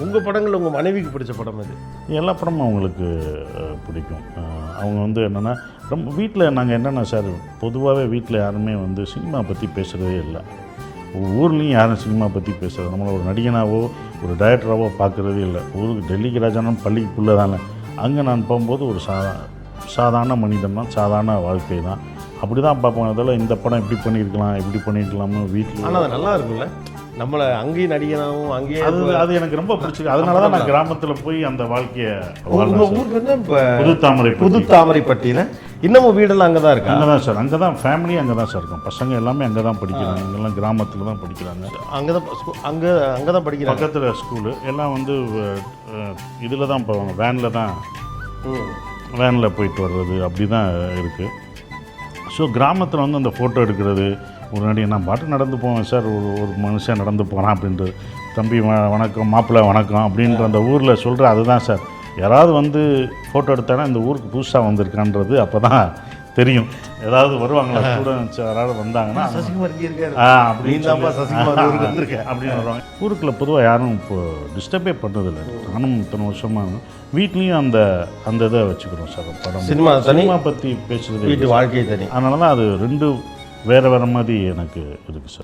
உங்கள் படங்கள் உங்கள் மனைவிக்கு பிடிச்ச படம் அது? எல்லா படமும் அவங்களுக்கு பிடிக்கும். அவங்க வந்து என்னென்னா ரொம்ப வீட்டில் நாங்கள் என்னென்னா சார், பொதுவாகவே வீட்டில் யாருமே வந்து சினிமா பற்றி பேசுகிறதே இல்லை. ஊர்லேயும் யாரும் சினிமா பற்றி பேசுகிறது, நம்மளை ஒரு நடிகனாவோ ஒரு டைரக்டராகவோ பார்க்குறதே இல்லை. ஊருக்கு டெல்லிக்கு ராஜானம் பள்ளிக்குள்ளே தானே. அங்கே நான் போகும்போது ஒரு சாதாரண மனிதன் தான், சாதாரண வாழ்க்கை தான், அப்படி தான் பார்ப்போம். அதில் இந்த படம் இப்படி பண்ணியிருக்கலாம்னு வீட்டில். ஆனால் அது நல்லா இருக்கும்ல, நம்மளை அங்கேயும் நடிகனாகவும் அங்கேயே அது எனக்கு ரொம்ப பிடிச்சிருக்கு. அதனால தான் நான் கிராமத்தில் போய் அந்த வாழ்க்கையை. உங்கள் ஊருக்கு வந்து இப்போ புதுத்தாமரைப்பட்டியில் இன்னமும் வீடெல்லாம் அங்கே தான் இருக்கு? அங்கே தான் சார், அங்கே தான் ஃபேமிலி அங்கே தான் சார் இருக்கும். பசங்க எல்லாமே அங்கே தான் படிக்கிறாங்க. இங்கெல்லாம் கிராமத்தில் தான் படிக்கிறாங்க. அங்கே தான் படிக்கிறாங்க. பக்கத்தில் ஸ்கூலு எல்லாம் வந்து இதில் தான் போவாங்க, வேனில் போயிட்டு வர்றது அப்படி தான் இருக்குது. ஸோ கிராமத்தில் வந்து அந்த ஃபோட்டோ எடுக்கிறது, ஒரு நடி நான் பாட்டு நடந்து போவேன் சார், ஒரு மனுஷன் நடந்து போகிறான் அப்படின்றது, தம்பி வணக்கம், மாப்பிள்ளை வணக்கம் அப்படின்ற அந்த ஊரில் சொல்கிற அதுதான் சார். யாராவது வந்து ஃபோட்டோ எடுத்தாங்கன்னா இந்த ஊருக்கு புதுசாக வந்திருக்கான்றது அப்போ தான் தெரியும். ஏதாவது வருவாங்களா ஸ்டூடெண்ட்ஸ் யாராவது வந்தாங்கன்னா அப்படின்னு வருவாங்க. ஊருக்குள்ளே பொதுவாக யாரும் இப்போ டிஸ்டர்பே பண்ணுறதில்லை. நானும் இத்தனை வருஷமாக வீட்லேயும் அந்த இதை வச்சுக்கிறோம் சார். படம் சினிமா பற்றி பேசுகிறது, வீட்டு வாழ்க்கையை தனி. அதனால தான் அது ரெண்டு வேறு மாதிரி எனக்கு இருக்குது சார்.